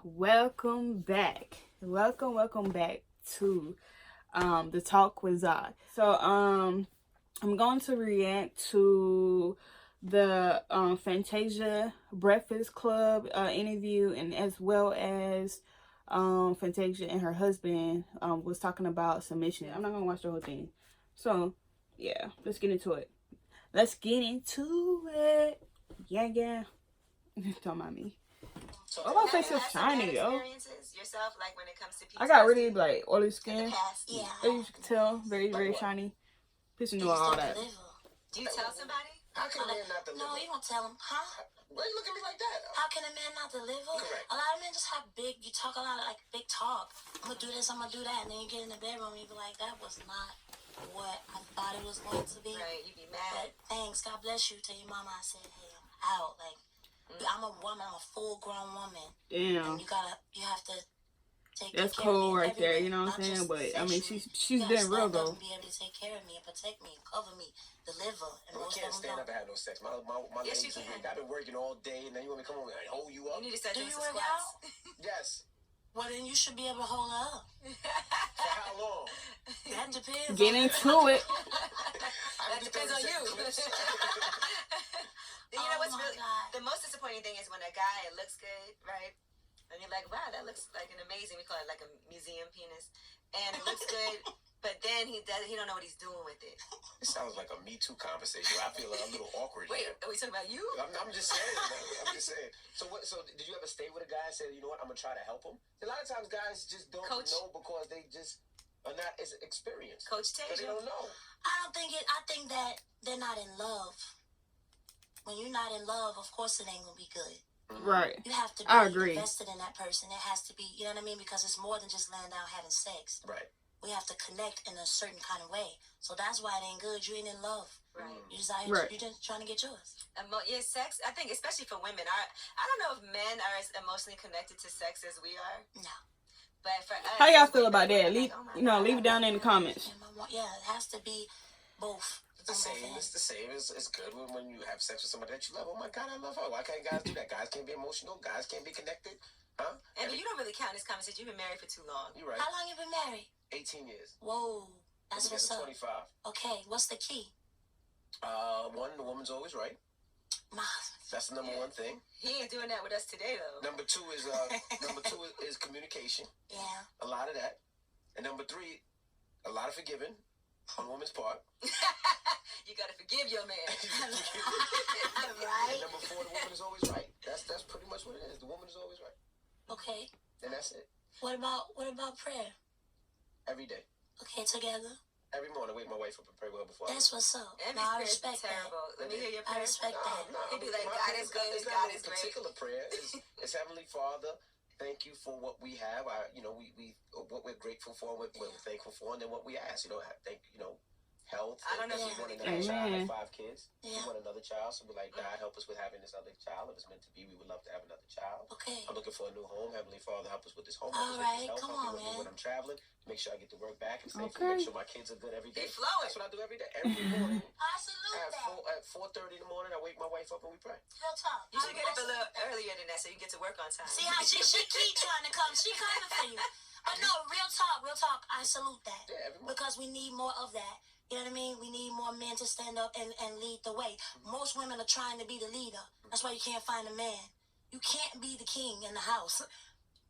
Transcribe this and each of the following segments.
welcome back. Welcome back to the talk with Zod. So I'm going to react to the Fantasia Breakfast Club interview, and as well as Fantasia and her husband was talking about submission. I'm not gonna watch the whole thing. So yeah, let's get into it. Yeah. Don't mind me. Oh, my face is shiny, yo. Yourself, like when it comes to I got really like oily skin. Yeah. As you can tell, very shiny. Pissing you all that. Do you tell somebody? How can a man not deliver? No, you don't tell him, huh? Why you look at me like that? How can a man not deliver? Correct. A lot of men just have you talk a lot of like big talk. I'm gonna do this, I'm gonna do that, and then you get in the bedroom and you be like, that was not what I thought it was going to be. Right, you be mad. But thanks, God bless you. Tell your mama I said, hey, I'm out. Like, I'm a woman, I'm a full grown woman. Damn. And you have to take That's care of cool me right there, you know what not I'm saying? just But I mean, she's sexually. been real stand up though. and be able to take care of me and protect me and cover me, deliver. And We most can't of them stand don't. up and have no sex. My Yes, you legs are can. weak. I've been working all day, and then you want me to come over and hold you up? You need to start Do doing you some work squats. Yes. Well, then you should be able to hold her up. For how long? That depends. Get into it. That depends on you. You know what's really the most disappointing thing is when a guy looks good, right? And you're like, wow, that looks like an amazing. We call it like a museum penis, and it looks good. But then he don't know what he's doing with it. It sounds like a Me Too conversation. I feel a little awkward Wait, here. are we talking about you? I'm just saying. I'm just saying. So did you ever stay with a guy and say, you know what, I'm gonna try to help him? A lot of times guys just don't know because they just are not as experienced. Coach But they Tasia. don't know. I think that they're not in love. When you're not in love, of course it ain't gonna be good. Right. You have to be I agree. invested in that person. It has to be, you know what I mean? Because it's more than just laying down having sex. Right. We have to connect in a certain kind of way. So that's why it ain't good. You ain't in love. Right. You just out Right. here, you're just trying to get yours. Yeah, sex. I think especially for women, I don't know if men are as emotionally connected to sex as we are. No. But for us, How y'all feel about that? like, Leave, oh my leave it down in the comments. Yeah, it has to be both. It's the same. It's the same. It's good when you have sex with somebody that you love. Oh my God, I love her. Why can't guys do that? Guys can't be emotional. Guys can't be connected. Huh? And you don't really count this conversation. You've been married for too long. You're right. How long you been married? 18 years. Whoa. That's what's up. 25. Okay, what's the key? One, the woman's always right. My That's the number one thing. He ain't doing that with us today, though. Number two is communication. Yeah. A lot of that. And number three, a lot of forgiving on the woman's part. You gotta forgive your man. Right. And number four, the woman is always right. That's pretty much what it is. The woman is always right. Okay. And that's it. What about prayer? Every day. Okay, together. Every morning, I wake my wife up and pray well before That's what's up. Emmy's No, I prayers be respect that. terrible. Let me hear your I prayer. respect that. He'd be like, my God prayer is good, it's God not is a great. particular prayer. It's Heavenly Father, thank you for what we have. We what we're grateful for, what we're thankful for, and then what we ask. Health. I don't know if we you want really another child. I Amen. have 5 kids. Yeah. We want another child, so we're like, God, help us with having this other child. If it's meant to be, we would love to have another child. Okay. I'm looking for a new home. Heavenly Father, help us with this home. All Help us with right, this health. come Help on, me with me man. when I'm traveling. Make sure I get to work back and stay Okay. Make sure my kids are good every day. He flowing. That's what I do every day. Every morning. I salute that. At 4:30 in the morning, I wake my wife up and we pray. Real talk. You should get up a little earlier than that so you get to work on time. See how she keep trying to come. She coming for you. But no, real talk. I salute that. Yeah, every morning. Because we need more of that. You know what I mean? We need more men to stand up and lead the way. Most women are trying to be the leader. That's why you can't find a man. You can't be the king in the house.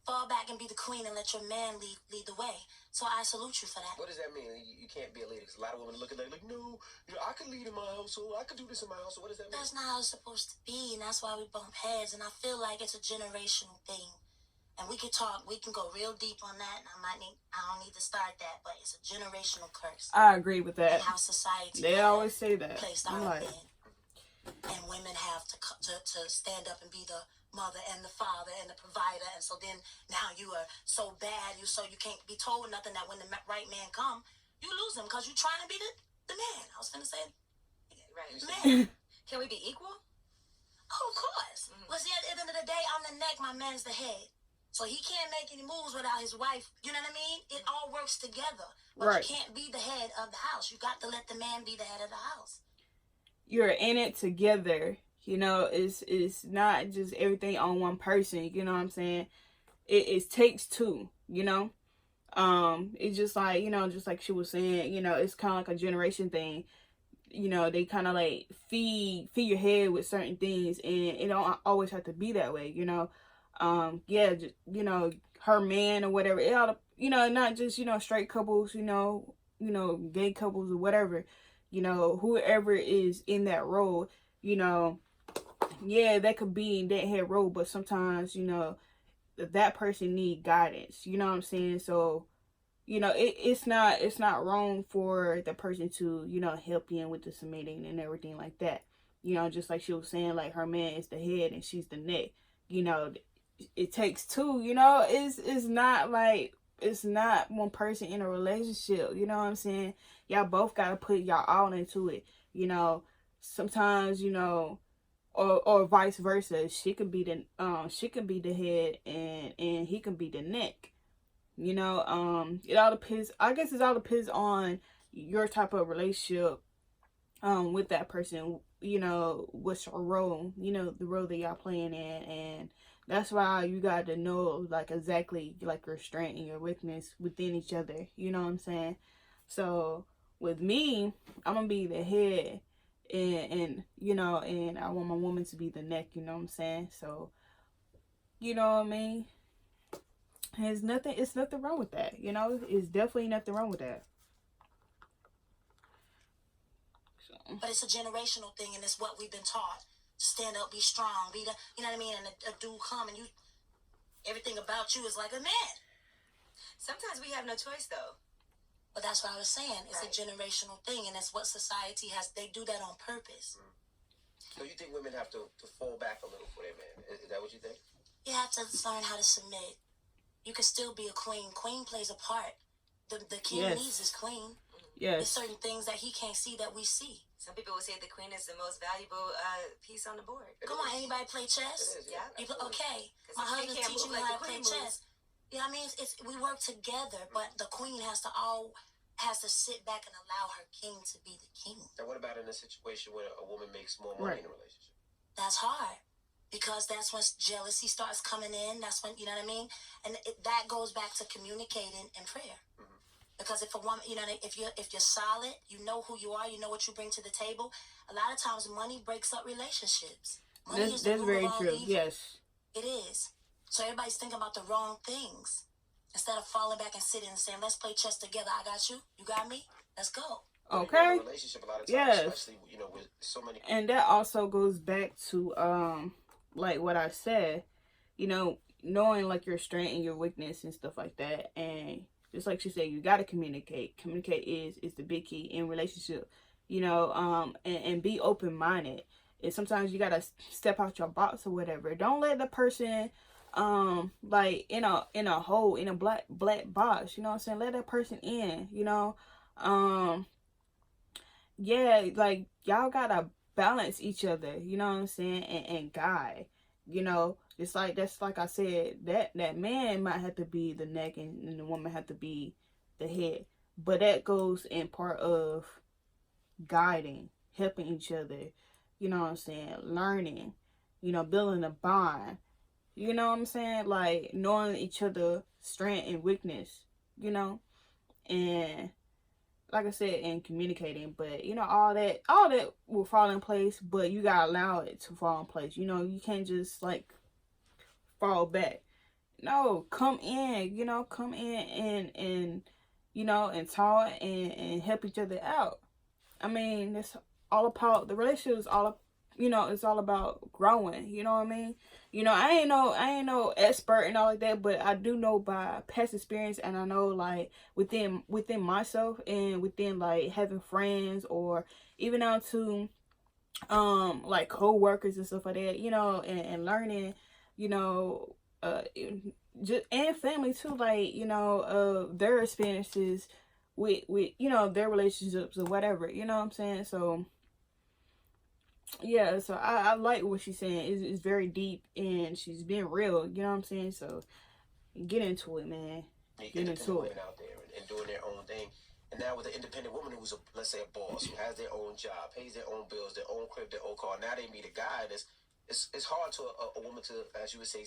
Fall back and be the queen and let your man lead the way. So I salute you for that. What does that mean? You can't be a leader because a lot of women look at that like, no, I can lead in my household. I can do this in my household. What does that mean? That's not how it's supposed to be, and that's why we bump heads. And I feel like it's a generational thing. And we can go real deep on that. And I don't need to start that, but it's a generational curse. I agree with that. And how society They always say that. placed I'm our like, men. And women have to stand up and be the mother and the father and the provider. And so then now you are so bad, you can't be told nothing, that when the right man come, you lose him because you're trying to be the man. I was finna say, Right. man. Can we be equal? Oh, of course. Well, see, at the end of the day, I'm the neck, my man's the head. So he can't make any moves without his wife. You know what I mean? It all works together. But Right. you can't be the head of the house. You got to let the man be the head of the house. you're in it together. It's not just everything on one person. You know what I'm saying? it takes two, it's just like, just like she was saying, it's kind of like a generation thing. They kind of like feed your head with certain things, and it don't always have to be that way, yeah, just, her man or whatever, it ought to, not just, straight couples, gay couples or whatever, whoever is in that role, yeah, that could be in that head role, but sometimes, that person need guidance, you know what I'm saying? So, it's not wrong for the person to, help you in with the submitting and everything like that. Just like she was saying, like her man is the head and she's the neck. It takes two. It's not like it's not one person in a relationship. You know what I'm saying? Y'all both gotta put y'all all into it. Sometimes or vice versa. She could be the head and he can be the neck. It all depends. I guess it all depends on your type of relationship with that person. What's your role, the role that y'all playing in, and that's why you got to know like exactly like your strength and your weakness within each other. You know what I'm saying? So with me, I'm gonna be the head, and I want my woman to be the neck. You know what I'm saying? So you know what I mean? It's nothing wrong with that. It's definitely nothing wrong with that. So. But it's a generational thing, and it's what we've been taught. Stand up, be strong, be the, you know what I mean? And a dude come and everything about you is like a man. Sometimes we have no choice, though. But that's what I was saying. It's right. A generational thing, and it's what society has. They do that on purpose. So you think women have to fall back a little for their man? Is that what you think? You have to learn how to submit. You can still be a queen. Queen plays a part. The king needs his queen. Yes. There's certain things that he can't see that we see. Some people would say the queen is the most valuable piece on the board. Come on, anybody play chess? It is, yeah. Okay. My husband's teaching me how to play chess. You know what I mean? We work together, but the queen has to sit back and allow her king to be the king. And what about in a situation where a woman makes more money in a relationship? That's hard. Because that's when jealousy starts coming in. That's when, you know what I mean? And that goes back to communicating and prayer. Mm-hmm. Because if a woman, if you're solid, you know who you are, you know what you bring to the table. A lot of times money breaks up relationships. Money is the root of all evil. Yes. It is. So everybody's thinking about the wrong things. Instead of falling back and sitting and saying, let's play chess together. I got you. You got me. Let's go. Okay. Relationship a lot of times, especially, with so many. And that also goes back to like what I said, knowing like your strength and your weakness and stuff like that. And just like she said, you gotta communicate. Communicate is the big key in relationship. And be open minded. And sometimes you gotta step out your box or whatever. Don't let the person like in a hole, in a black box, you know what I'm saying? Let that person in, yeah, like y'all gotta balance each other, you know what I'm saying, and guide, just like that's like I said, that man might have to be the neck and the woman have to be the head, but that goes in part of guiding, helping each other, you know what I'm saying, learning, building a bond, you know what I'm saying, like knowing each other strength and weakness, and like I said, and communicating, but all that will fall in place, but you gotta allow it to fall in place. You can't just like fall back. No, come in, come in and talk and help each other out. I mean, it's all about the relationship is all it's all about growing, you know what I mean? I ain't no expert and all like that, but I do know by past experience, and I know like within myself and within like having friends or even out to like co-workers and stuff like that, and learning, just and family too, like their experiences with their relationships or whatever, you know what I'm saying? So yeah, so I like what she's saying. It's very deep and she's being real, you know what I'm saying? So get into it, man. Get into it. Out there and doing their own thing. And now with an independent woman who's let's say a boss, who has their own job, pays their own bills, their own crib, their own car. Now they meet a guy it's hard to a woman to, as you would say,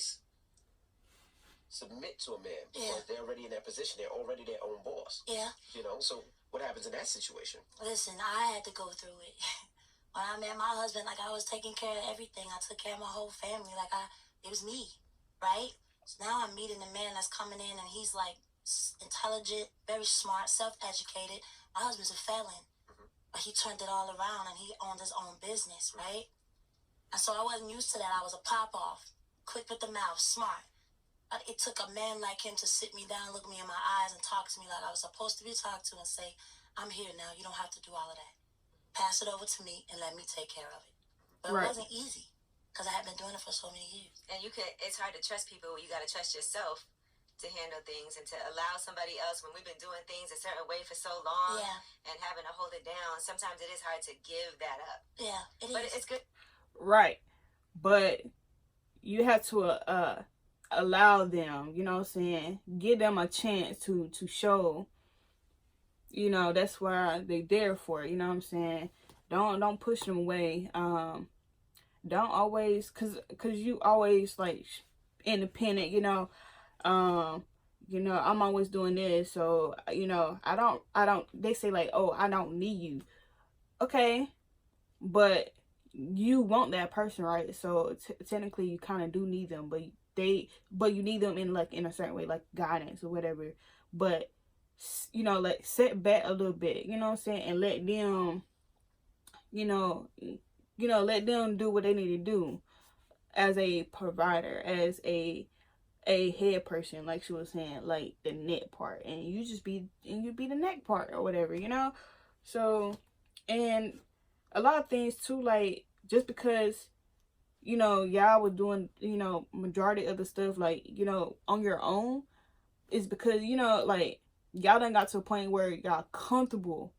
submit to a man Yeah. because they're already in that position. They're already their own boss. Yeah. You know, so what happens in that situation? Listen, I had to go through it. When I met my husband, like, I was taking care of everything. I took care of my whole family. Like, it was me, right? So now I'm meeting a man that's coming in, and he's like intelligent, very smart, self-educated. My husband's a felon, but he turned it all around, and he owned his own business, right? And so I wasn't used to that. I was a pop-off, quick with the mouth, smart. But it took a man like him to sit me down, look me in my eyes, and talk to me like I was supposed to be talked to, and say, I'm here now. You don't have to do all of that. Pass it over to me and let me take care of it. But Right. It wasn't easy because I had been doing it for so many years. And it's hard to trust people. You got to trust yourself to handle things and to allow somebody else, when we've been doing things a certain way for so long and having to hold it down, sometimes it is hard to give that up. Yeah, it But is. it's good. Right. But you have to allow them, you know what I'm saying? Give them a chance to show, you know, that's why they there for, you know what I'm saying? Don't push them away. Don't always, cause you always like independent, you know. I'm always doing this, so you know, I don't. They say like, oh, I don't need you. Okay, but you want that person, right? So technically, you kind of do need them, but you need them in a certain way, like guidance or whatever. But you know, like set back a little bit, you know what I'm saying, and let them, let them do what they need to do as a provider, as a head person, like she was saying, like the neck part, and you be the neck part or whatever, you know. So, and a lot of things too, like just because y'all were doing majority of the stuff like on your own, is because like y'all done got to a point where y'all comfortable,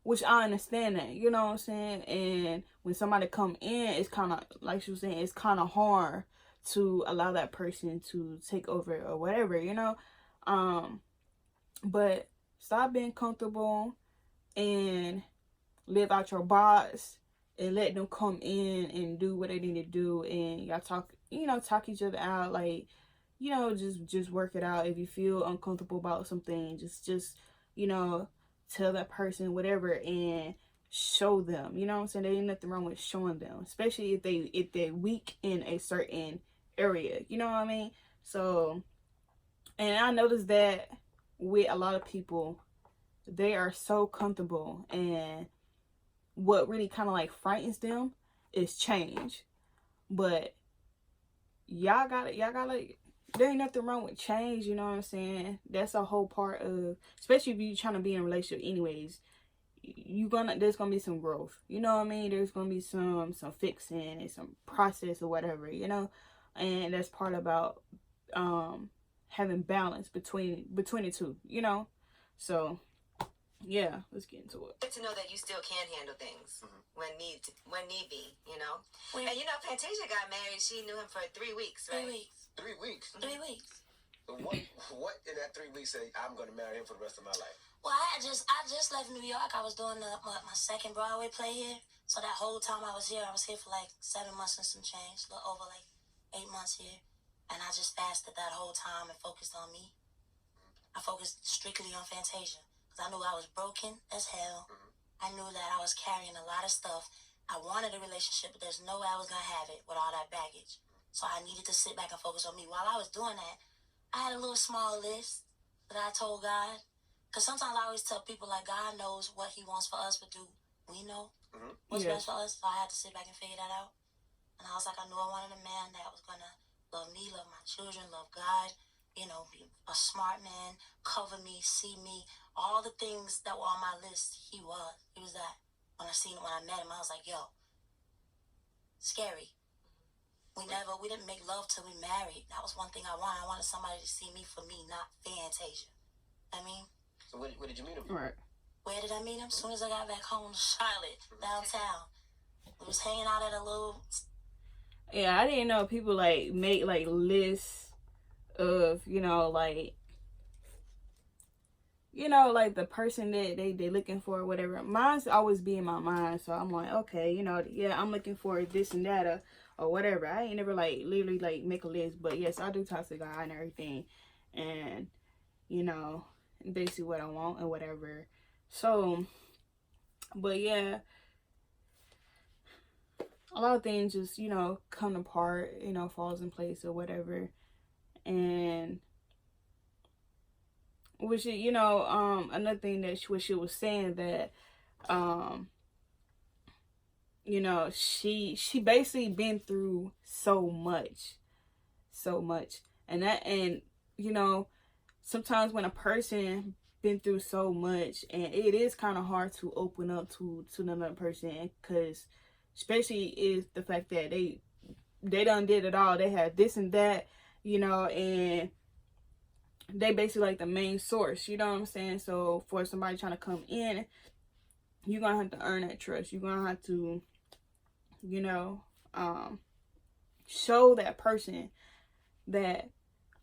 which I understand that, you know what I'm saying. And when somebody come in, it's kind of like she was saying, it's kind of hard to allow that person to take over or whatever, but stop being comfortable and live out your box and let them come in and do what they need to do, and y'all talk each other out, like just work it out. If you feel uncomfortable about something, just tell that person whatever and show them, you know what I'm saying. There ain't nothing wrong with showing them, especially if they're weak in a certain area, you know what I mean. So, and I noticed that with a lot of people, they are so comfortable, and what really kind of like frightens them is change. But y'all gotta there ain't nothing wrong with change, you know what I'm saying. That's a whole part of, especially if you're trying to be in a relationship anyways, there's gonna be some growth, you know what I mean. There's gonna be some fixing and some process or whatever, and that's part about having balance between the two, so yeah, let's get into it. Good to know that you still can handle things when need be, And Fantasia got married. She knew him for 3 weeks, right? 3 weeks. 3 weeks. 3 weeks. What in that 3 weeks say I'm going to marry him for the rest of my life? Well, I just left New York. I was doing my second Broadway play here. So that whole time I was here for like 7 months and some change, a little over like 8 months here. And I just fasted that whole time and focused on me. I focused strictly on Fantasia because I knew I was broken as hell. I knew that I was carrying a lot of stuff. I wanted a relationship, but there's no way I was going to have it with all that baggage. So I needed to sit back and focus on me. While I was doing that, I had a little small list that I told God. Because sometimes I always tell people, like, God knows what he wants for us, but do we know what's best for us? So I had to sit back and figure that out. And I was like, I knew I wanted a man that was going to love me, love my children, love God, be a smart man, cover me, see me, all the things that were on my list. He was that. When I met him, I was like, yo, scary. We didn't make love till we married. That was one thing I wanted. I wanted somebody to see me for me, not Fantasia. I mean. So where did you meet him? Right. Where did I meet him? As soon as I got back home to Charlotte, downtown. We was hanging out at a little. Yeah, I didn't know people like make like lists of like the person that they looking for or whatever. Mine's always be in my mind, so I'm like, okay, I'm looking for this and that, or whatever. I ain't never like literally like make a list, but yes, I do talk to God and everything, and you know, basically what I want and whatever. So, but yeah, a lot of things just, you know, come apart, you know, falls in place or whatever. And which, you know, another thing that she was saying that, you know, she basically been through so much. And you know, sometimes when a person been through so much, and it is kind of hard to open up to another person, because especially is the fact that they done did it all. They had this and that, you know, and they basically like the main source, you know what I'm saying? So for somebody trying to come in, you're gonna have to earn that trust. You're gonna have to, you know, show that person that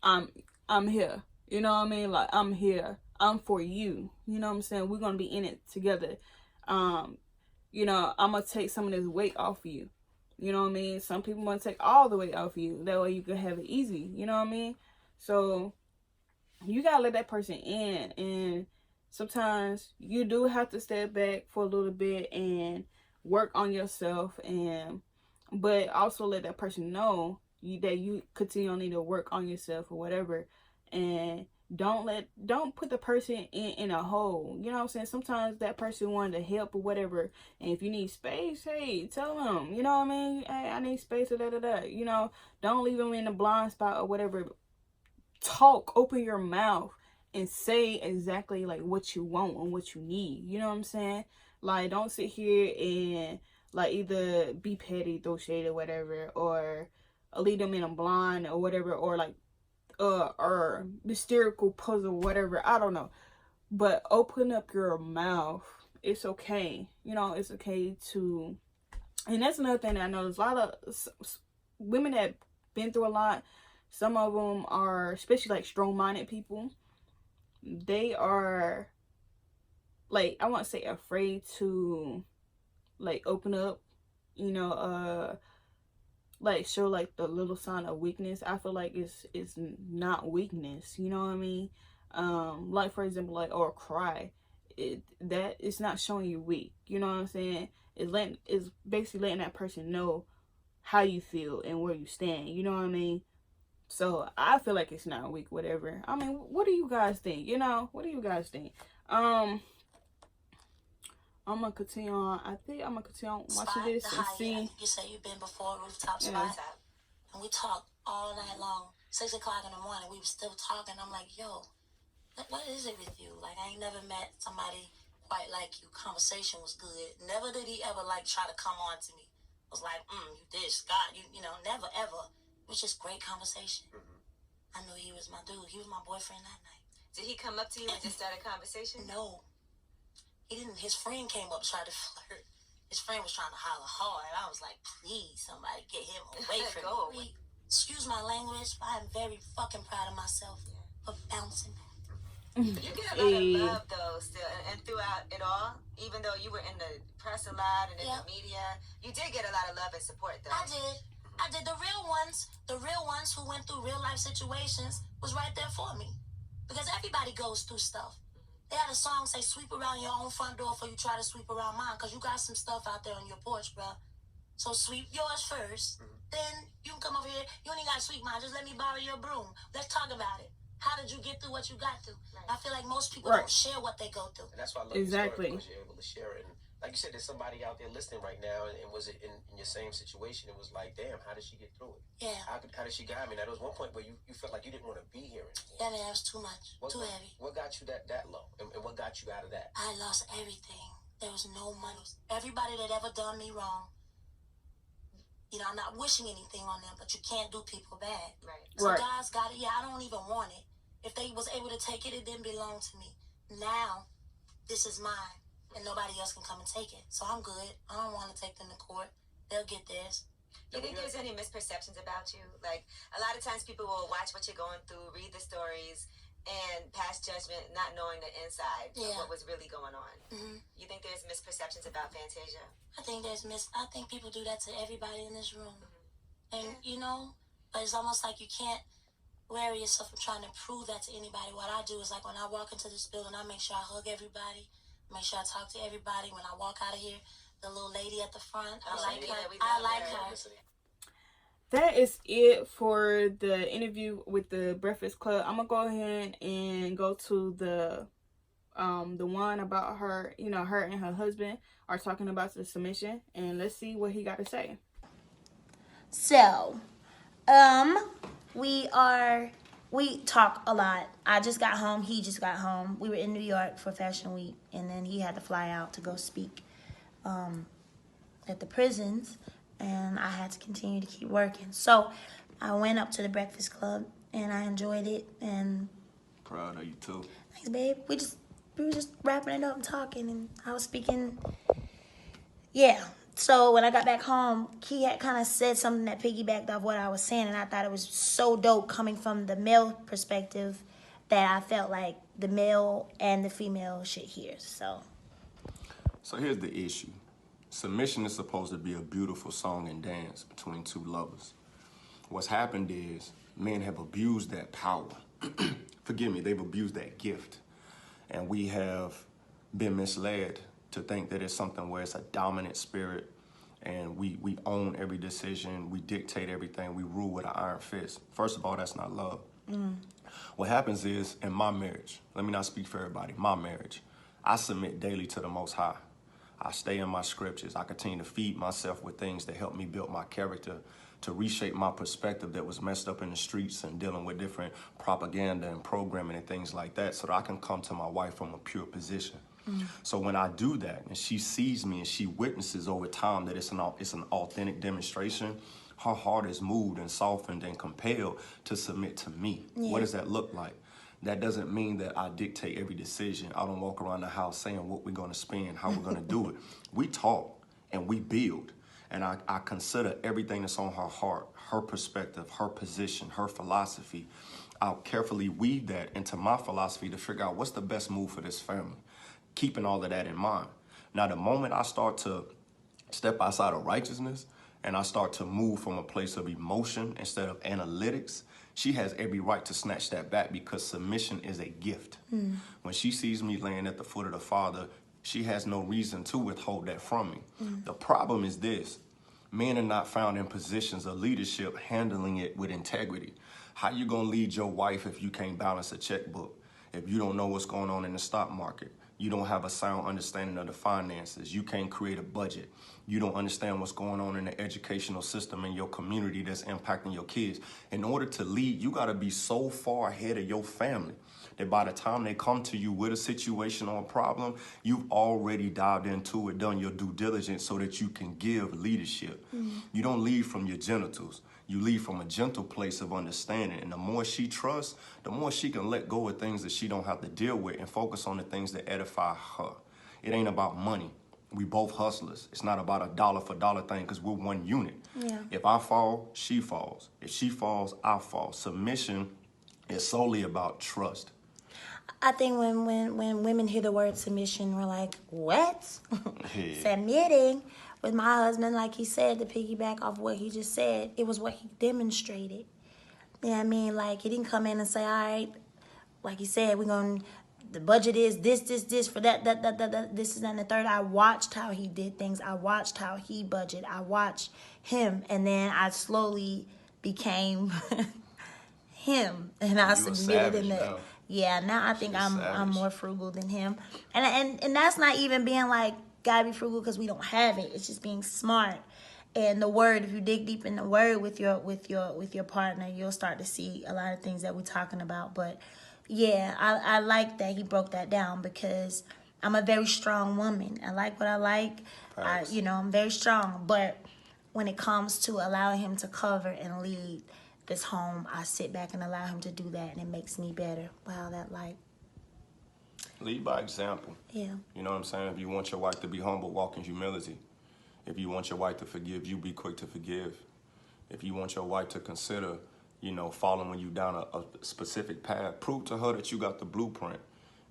I'm here. You know what I mean? Like, I'm here. I'm for you. You know what I'm saying? We're gonna be in it together. You know, I'm gonna take some of this weight off of you. You know what I mean? Some people want to take all the weight off of you. That way you can have it easy. You know what I mean? So you gotta let that person in, and sometimes you do have to step back for a little bit and work on yourself, and but also let that person know that you continue on need to work on yourself or whatever, and don't put the person in a hole. You know what I'm saying? Sometimes that person wanted to help or whatever, and if you need space, hey, tell them. You know what I mean? Hey, I need space or da. You know, don't leave them in a blind spot or whatever. Talk, open your mouth and say exactly like what you want and what you need. You know what I'm saying? Like, don't sit here and like either be petty, throw shade or whatever, or lead them in a blind or whatever, or like or hysterical puzzle, whatever. I don't know. But open up your mouth. It's okay. You know, it's okay to, and that's another thing that I know. There's a lot of women that been through a lot. Some of them are, especially like strong-minded people, they are like, I won't say afraid to like open up, you know, like show like the little sign of weakness. I feel like it's not weakness, you know what I mean? Like for example, like, or cry. That it's not showing you weak, you know what I'm saying? It's basically letting that person know how you feel and where you stand, you know what I mean? So I feel like it's not weak, whatever. I mean, what do you guys think? You know, what do you guys think? I'm gonna continue on. I think I'm gonna continue on watching this and see. I think you say you've been before rooftop spot, and we talked all night long. 6 o'clock in the morning, we were still talking. I'm like, yo, what is it with you? Like, I ain't never met somebody quite like you. Conversation was good. Never did he ever like try to come on to me. Was like, you this, God, you know, never ever. It was just great conversation. I knew he was my dude. He was my boyfriend that night. Did he come up to you and just start a conversation? No. He didn't. His friend came up, tried to flirt. His friend was trying to holler hard. I was like, please, somebody get him away from me. Excuse my language, but I'm very fucking proud of myself for bouncing. You get a lot of love though still, and throughout it all, even though you were in the press a lot and in the media, you did get a lot of love and support though. I did. The real ones who went through real life situations was right there for me. Because everybody goes through stuff. They had a song say, sweep around your own front door before you try to sweep around mine. Because you got some stuff out there on your porch, bro. So sweep yours first. Then you can come over here. You ain't got to sweep mine. Just let me borrow your broom. Let's talk about it. How did you get through what you got through? Right. I feel like most people don't share what they go through. And that's why I love the story, because you're able to share it. And like you said, there's somebody out there listening right now, and was it in your same situation? It was like, damn, how did she get through it? Yeah. How did she guide me? Now, there was one point where you felt like you didn't want to be here anymore. Yeah, man, it was too much. Too heavy. What got you that low? And what got you out of that? I lost everything. There was no money. Everybody that ever done me wrong, you know, I'm not wishing anything on them, but you can't do people bad. Right. So God's got it. Yeah, I don't even want it. If they was able to take it, it didn't belong to me. Now, this is mine, and nobody else can come and take it. So I'm good. I don't want to take them to court. They'll get theirs. You think there's any misperceptions about you? Like, a lot of times people will watch what you're going through, read the stories, and pass judgment, not knowing the inside of what was really going on. You think there's misperceptions about Fantasia? I think people do that to everybody in this room. And, you know, but it's almost like you can't wear yourself from trying to prove that to anybody. What I do is, like, when I walk into this building, I make sure I hug everybody, make sure I talk to everybody. When I walk out of here, the little lady at the front, I like her. I like her. That is it for the interview with the Breakfast Club. I'm gonna go ahead and go to the one about her, you know, her and her husband are talking about the submission, and let's see what he got to say. So, we talk a lot. I just got home. He just got home. We were in New York for Fashion Week, and then he had to fly out to go speak at the prisons, and I had to continue to keep working. So, I went up to the Breakfast Club, and I enjoyed it. And proud of you too. thanks, babe. We were just wrapping it up and talking, and I was speaking. Yeah. So when I got back home, he had kind of said something that piggybacked off what I was saying, and I thought it was so dope coming from the male perspective that I felt like the male and the female should hear. So here's the issue. Submission is supposed to be a beautiful song and dance between two lovers. What's happened is men have abused that power. Forgive me, they've abused that gift. And we have been misled to think that it's something where it's a dominant spirit and we own every decision, we dictate everything, we rule with an iron fist. First of all, that's not love. What happens is, in my marriage, let me not speak for everybody, my marriage, I submit daily to the Most High. I stay in my scriptures. I continue to feed myself with things that help me build my character, to reshape my perspective that was messed up in the streets and dealing with different propaganda and programming and things like that, so that I can come to my wife from a pure position. So when I do that and she sees me and she witnesses over time that it's an authentic demonstration, her heart is moved and softened and compelled to submit to me. Yeah. What does that look like? That doesn't mean that I dictate every decision. I don't walk around the house saying what we're going to spend, how we're going to do it. We talk and we build. And I consider everything that's on her heart, her perspective, her position, her philosophy. I'll carefully weave that into my philosophy to figure out what's the best move for this family, keeping all of that in mind. Now, the moment I start to step outside of righteousness and I start to move from a place of emotion instead of analytics, she has every right to snatch that back, because submission is a gift. When she sees me laying at the foot of the Father, she has no reason to withhold that from me. The problem is this: men are not found in positions of leadership handling it with integrity. How you gonna lead your wife if you can't balance a checkbook? If you don't know what's going on in the stock market? You don't have a sound understanding of the finances. You can't create a budget. You don't understand what's going on in the educational system in your community that's impacting your kids. In order to lead, you gotta be so far ahead of your family that by the time they come to you with a situation or a problem, you've already dived into it, done your due diligence so that you can give leadership. You don't lead from your genitals. You lead from a gentle place of understanding. And the more she trusts, the more she can let go of things that she don't have to deal with and focus on the things that edify her. It ain't about money. We both hustlers. It's not about a dollar for dollar thing, because we're one unit. Yeah. If I fall, she falls. If she falls, I fall. Submission is solely about trust. I think when women hear the word submission, we're like, what? Yeah. Submitting. With my husband, like he said, to piggyback off what he just said, it was what he demonstrated. You know what I mean? Like, he didn't come in and say, all right, like he said, the budget is this for that, this is that, and the third. I watched how he did things. I watched how he budgeted. I watched him, and then I slowly became him, and I submitted in that. Now. Yeah, now I think I'm more frugal than him, and that's not even being like, gotta be frugal because we don't have it. It's just being smart. And the word, if you dig deep in the word with your partner, you'll start to see a lot of things that we're talking about. But yeah, I like that he broke that down, because I'm a very strong woman. I like what I like. I'm very strong. But when it comes to allowing him to cover and lead this home, I sit back and allow him to do that, and it makes me better. Wow, that like. Lead by example. Yeah. You know what I'm saying? If you want your wife to be humble, walk in humility. If you want your wife to forgive you, be quick to forgive. If you want your wife to consider, following you down a specific path, prove to her that you got the blueprint.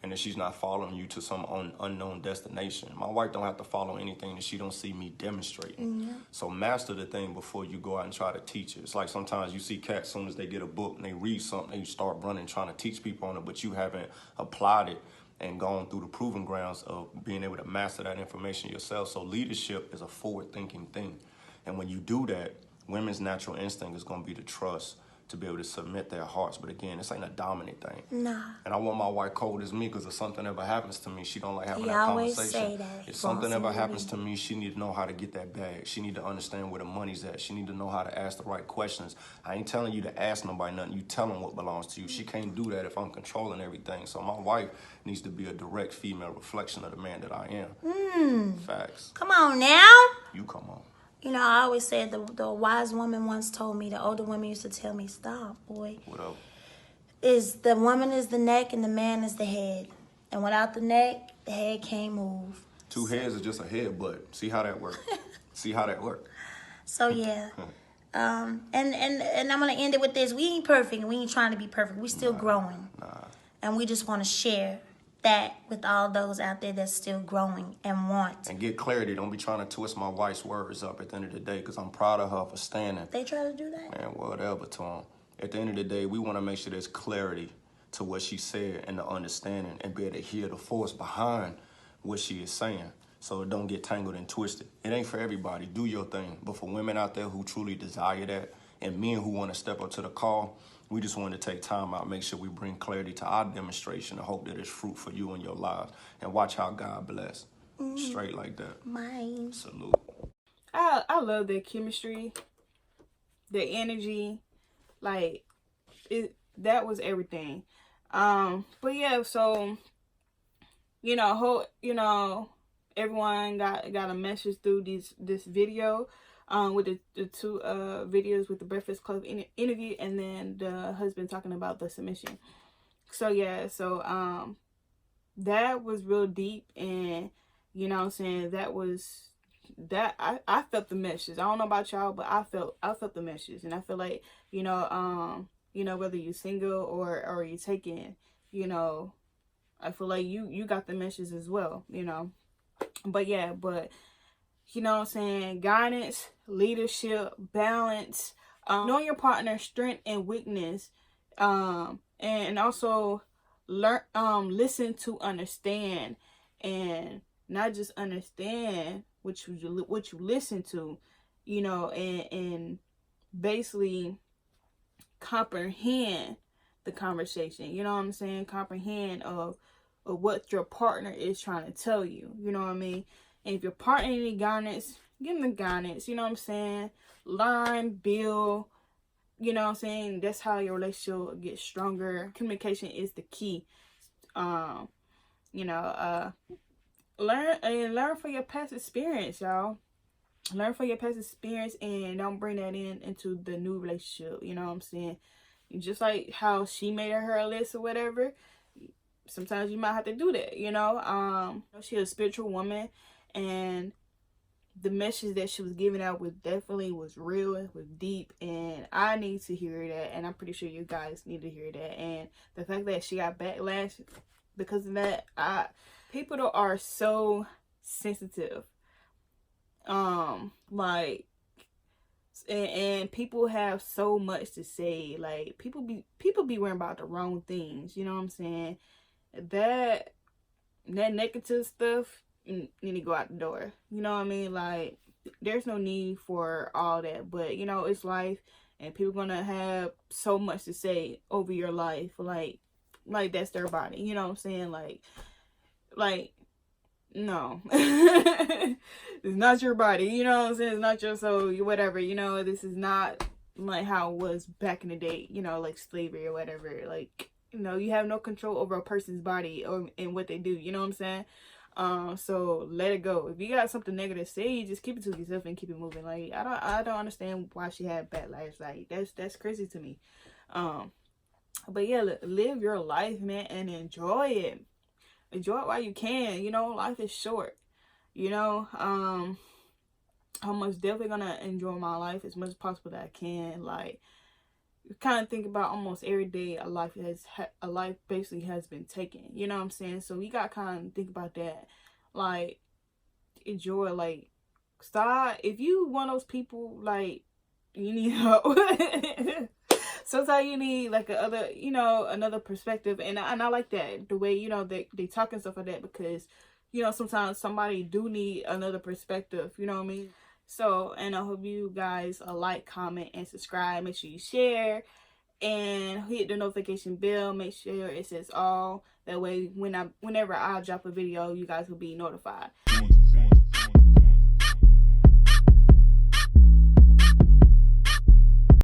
and that she's not following you to some unknown destination. My wife don't have to follow anything that she don't see me demonstrating. Yeah. So master the thing before you go out and try to teach it. It's like sometimes you see cats, as soon as they get a book and they read something, they start running trying to teach people on it, but you haven't applied it and gone through the proving grounds of being able to master that information yourself. So leadership is a forward-thinking thing. And when you do that, women's natural instinct is going to be to trust, to be able to submit their hearts. But again, this ain't a dominant thing. Nah. And I want my wife cold as me, because if something ever happens to me, she don't like having He that always conversation. say that. If something ever happens to me, she need to know how to get that bag. She need to understand where the money's at. She need to know how to ask the right questions. I ain't telling you to ask nobody nothing. You tell them what belongs to you. She can't do that if I'm controlling everything. So my wife needs to be a direct female reflection of the man that I am. Facts. Come on now. You come on. You know, I always said the wise woman once told me, the older women used to tell me, stop, boy. What up? Is the woman is the neck and the man is the head. And without the neck, the head can't move. Two heads are just a head, but see how that works. See how that works. So yeah. And I'm gonna end it with this. We ain't perfect and we ain't trying to be perfect. We still growing. And we just wanna share that with all those out there that's still growing and want. And get clarity. Don't be trying to twist my wife's words up at the end of the day, because I'm proud of her for standing. They try to do that? Man, whatever to them. At the end of the day, we want to make sure there's clarity to what she said and the understanding, and be able to hear the force behind what she is saying, so it don't get tangled and twisted. It ain't for everybody. Do your thing. But for women out there who truly desire that, and men who want to step up to the call, we just want to take time out, make sure we bring clarity to our demonstration, and hope that it's fruit for you in your lives. And watch how God bless. Straight like that. Mine. Salute. I love their chemistry, their energy, like that was everything. But yeah, so everyone got a message through this video, with the two videos with the Breakfast Club interview, and then the husband talking about the submission. So yeah, so that was real deep, and you know what I'm saying, that I felt the message. I don't know about y'all, but I felt the message, and I feel like whether you're single or you're taken, I feel like you got the message as well, But yeah, you know what I'm saying, guidance, leadership, balance, knowing your partner's strength and weakness, and also learn, listen to understand, and not just understand what you listen to, and basically comprehend the conversation. You know what I'm saying? Comprehend of what your partner is trying to tell you. You know what I mean? And if your partner needs guidance, give them the guidance. You know what I'm saying? Learn, build. You know what I'm saying? That's how your relationship gets stronger. Communication is the key. Learn from your past experience, y'all. Learn from your past experience, and don't bring that into the new relationship. You know what I'm saying? Just like how she made her list or whatever, sometimes you might have to do that, She's a spiritual woman, and the message that she was giving out was real, it was deep, and I need to hear that, and I'm pretty sure you guys need to hear that. And the fact that she got backlash because of that, people are so sensitive, and people have so much to say. Like, people be worrying about the wrong things, you know what I'm saying? That negative stuff need to go out the door, you know what I mean? Like, there's no need for all that, but it's life, and people gonna have so much to say over your life, like that's their body, you know what I'm saying? Like no. It's not your body, you know what I'm saying? It's not your soul, whatever, this is not like how it was back in the day, like slavery or whatever. Like, you have no control over a person's body and what they do, you know what I'm saying? So let it go. If you got something negative to say, just keep it to yourself and keep it moving. Like, I don't understand why she had backlash. Like, that's crazy to me. But yeah, live your life, man, and enjoy it. Enjoy it while you can. Life is short. I'm most definitely gonna enjoy my life as much as possible that I can. Like, kind of think about almost every day a life basically has been taken. You know what I'm saying? So we got kind of think about that. Like, enjoy, like, stop. If you one of those people, like, you need help. Sometimes you need like another perspective, and I like that, the way they talk and stuff like that, because sometimes somebody do need another perspective. You know what I mean? So, and I hope you guys like, comment, and subscribe. Make sure you share and hit the notification bell. Make sure it says all. That way, whenever I drop a video, you guys will be notified.